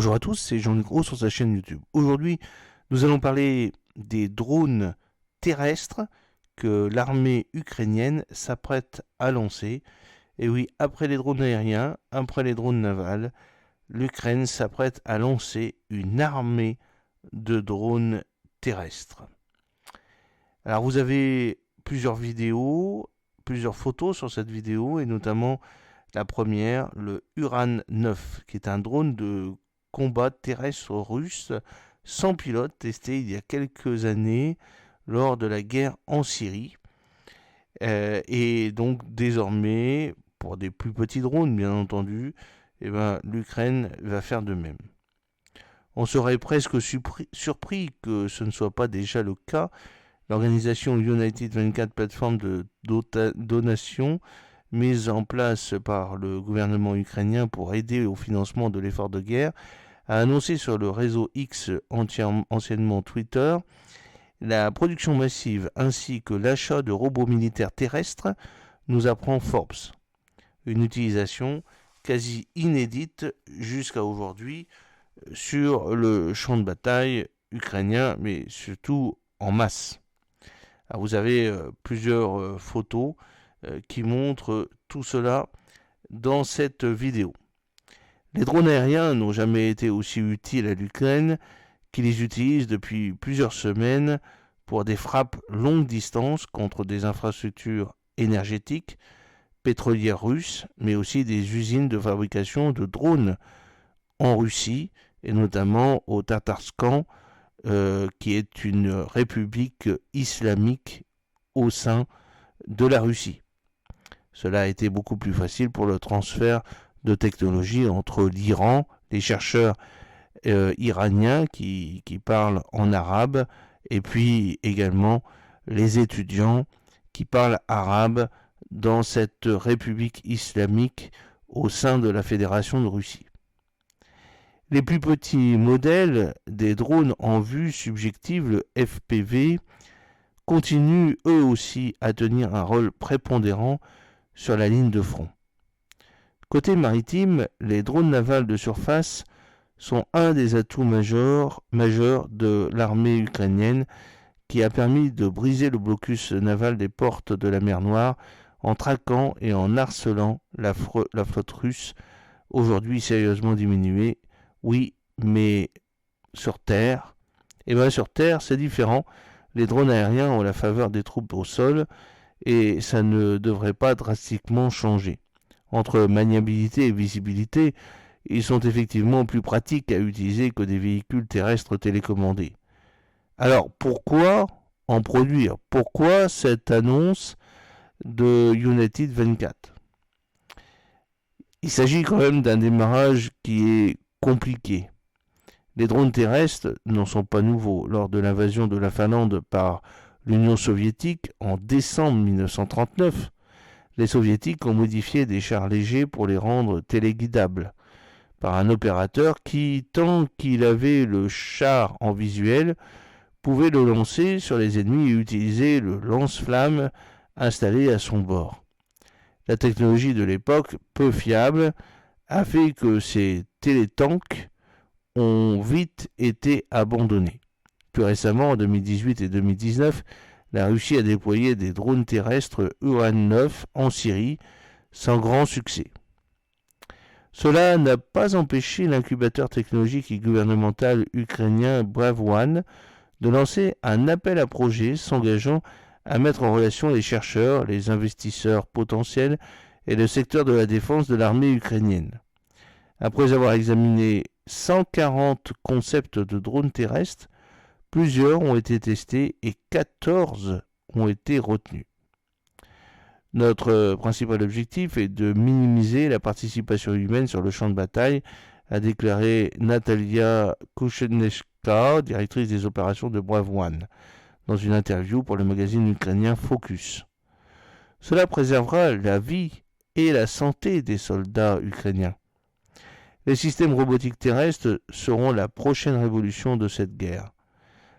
Bonjour à tous, c'est Jean-Luc Gros sur sa chaîne YouTube. Aujourd'hui, nous allons parler des drones terrestres que l'armée ukrainienne s'apprête à lancer. Et oui, après les drones aériens, après les drones navals, l'Ukraine s'apprête à lancer une armée de drones terrestres. Alors vous avez plusieurs vidéos, plusieurs photos sur cette vidéo, et notamment la première, le Uran 9, qui est un drone de combat terrestre russe sans pilote testé il y a quelques années lors de la guerre en Syrie. Et donc désormais, pour des plus petits drones bien entendu, l'Ukraine va faire de même. On serait presque surpris que ce ne soit pas déjà le cas. L'organisation United 24 plateforme de donation mise en place par le gouvernement ukrainien pour aider au financement de l'effort de guerre, a annoncé sur le réseau X, anciennement Twitter, la production massive ainsi que l'achat de robots militaires terrestres, nous apprend Forbes. Une utilisation quasi inédite jusqu'à aujourd'hui sur le champ de bataille ukrainien, mais surtout en masse. Alors vous avez plusieurs photos qui montrent tout cela dans cette vidéo. Les drones aériens n'ont jamais été aussi utiles à l'Ukraine qui les utilise depuis plusieurs semaines pour des frappes longue distance contre des infrastructures énergétiques, pétrolières russes, mais aussi des usines de fabrication de drones en Russie, et notamment au Tatarstan, qui est une république islamique au sein de la Russie. Cela a été beaucoup plus facile pour le transfert de technologie entre l'Iran, les chercheurs iraniens qui parlent en arabe, et puis également les étudiants qui parlent arabe dans cette république islamique au sein de la Fédération de Russie. Les plus petits modèles des drones en vue subjective, le FPV, continuent eux aussi à tenir un rôle prépondérant sur la ligne de front. Côté maritime, les drones navals de surface sont un des atouts majeurs de l'armée ukrainienne qui a permis de briser le blocus naval des portes de la mer Noire en traquant et en harcelant la flotte russe, aujourd'hui sérieusement diminuée. Oui, mais sur terre, sur terre c'est différent. Les drones aériens ont la faveur des troupes au sol et ça ne devrait pas drastiquement changer. Entre maniabilité et visibilité, ils sont effectivement plus pratiques à utiliser que des véhicules terrestres télécommandés. Alors pourquoi en produire? Pourquoi cette annonce de United 24? Il s'agit quand même d'un démarrage qui est compliqué. Les drones terrestres n'en sont pas nouveaux. Lors de l'invasion de la Finlande par l'Union soviétique en décembre 1939, les soviétiques ont modifié des chars légers pour les rendre téléguidables par un opérateur qui, tant qu'il avait le char en visuel, pouvait le lancer sur les ennemis et utiliser le lance-flammes installé à son bord. La technologie de l'époque, peu fiable, a fait que ces télétanks ont vite été abandonnés. Plus récemment, en 2018 et 2019, la Russie a déployé des drones terrestres Uran 9 en Syrie, sans grand succès. Cela n'a pas empêché l'incubateur technologique et gouvernemental ukrainien Brave One de lancer un appel à projets s'engageant à mettre en relation les chercheurs, les investisseurs potentiels et le secteur de la défense de l'armée ukrainienne. Après avoir examiné 140 concepts de drones terrestres, plusieurs ont été testés et 14 ont été retenus. Notre principal objectif est de minimiser la participation humaine sur le champ de bataille, a déclaré Natalia Kushenechka, directrice des opérations de Brave One, dans une interview pour le magazine ukrainien Focus. Cela préservera la vie et la santé des soldats ukrainiens. Les systèmes robotiques terrestres seront la prochaine révolution de cette guerre.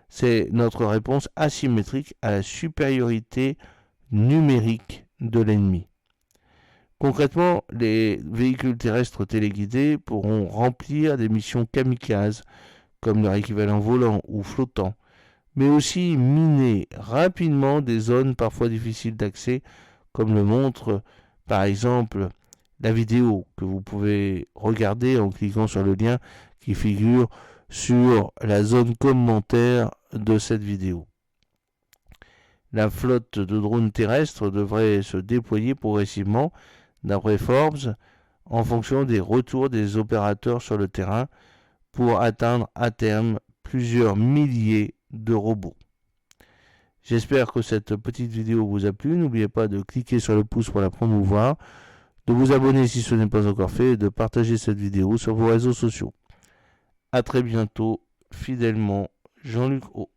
C'est notre réponse asymétrique à la supériorité numérique de l'ennemi. Concrètement, les véhicules terrestres téléguidés pourront remplir des missions kamikazes, comme leur équivalent volant ou flottant, mais aussi miner rapidement des zones parfois difficiles d'accès, comme le montre par exemple la vidéo que vous pouvez regarder en cliquant sur le lien qui figure sur la zone commentaire de cette vidéo. La flotte de drones terrestres devrait se déployer progressivement, d'après Forbes, en fonction des retours des opérateurs sur le terrain, pour atteindre à terme plusieurs milliers de robots. J'espère que cette petite vidéo vous a plu. N'oubliez pas de cliquer sur le pouce pour la promouvoir, de vous abonner si ce n'est pas encore fait et de partager cette vidéo sur vos réseaux sociaux. A très bientôt, fidèlement, Jean-Luc O.